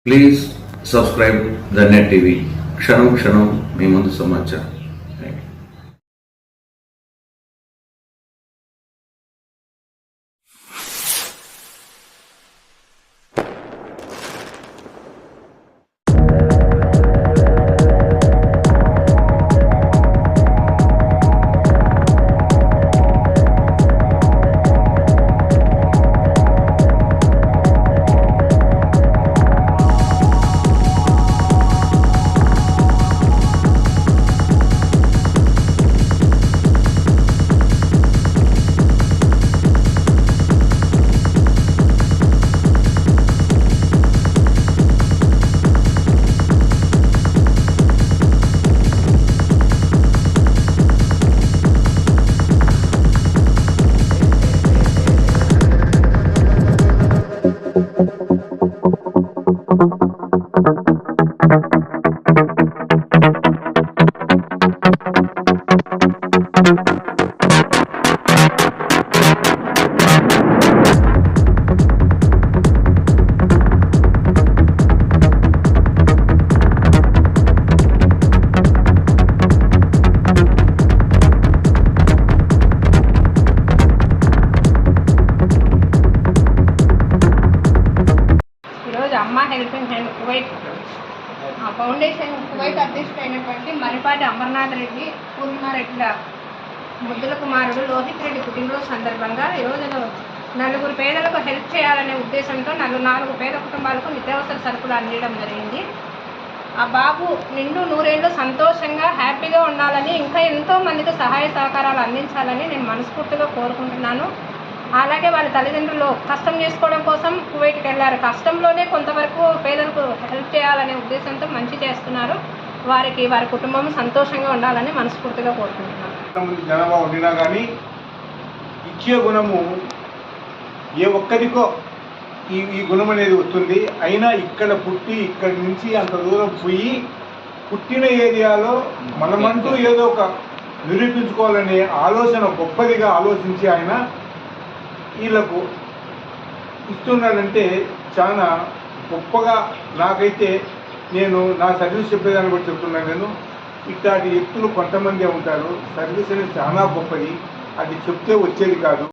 Please subscribe the Net TV. క్షణం క్షణం మీ ముందు సమాచారం. Amma Helping Hand Kuwait Foundation Kuwait అధ్యక్షుడైనటువంటి మరిపాటి అమర్నాథ్ రెడ్డి పూర్ణిమారెడ్డిల ముద్దుల కుమారుడు లోహిత్ రెడ్డి పుట్టినరోజు సందర్భంగా ఈరోజు నలుగురు పేదలకు హెల్ప్ చేయాలనే ఉద్దేశంతో నాలుగు పేద కుటుంబాలకు నిత్యావసర సరుకులు అందించడం జరిగింది. ఆ బాబు నిండు నూరేళ్ళు సంతోషంగా హ్యాపీగా ఉండాలని, ఇంకా ఎంతో మందికి సహాయ సహకారాలు అందించాలని నేను మనస్ఫూర్తిగా కోరుకుంటున్నాను. అలాగే వాళ్ళ తల్లిదండ్రులు కష్టం చేసుకోవడం కోసం కువైట్కి వెళ్ళారు. కష్టంలోనే కొంతవరకు పేదలకు హెల్ప్ చేయాలనే ఉద్దేశంతో మంచి చేస్తున్నారు. వారి కుటుంబం సంతోషంగా ఉండాలని మనస్ఫూర్తిగా కోరుకుంటున్నాను. జనాభా ఉండినా కానీ ఇచ్చే గుణము ఏ ఒక్కరికో ఈ గుణం అనేది వస్తుంది. అయినా ఇక్కడ పుట్టి ఇక్కడి నుంచి అంత దూరం పోయి పుట్టిన ఏరియాలో మనమంటూ ఏదో ఒక నిరూపించుకోవాలనే ఆలోచన గొప్పదిగా ఆలోచించి ఆయన వీళ్ళకు ఇస్తున్నాడంటే చాలా గొప్పగా నాకైతే నేను నా సర్వీస్ చెప్పేదాన్ని కూడా చెప్తున్నాను. నేను ఇట్లాంటి వ్యక్తులు కొంతమంది ఉంటారు. సర్వీస్ అనేది చాలా గొప్పది, అది చెప్తే వచ్చేది కాదు.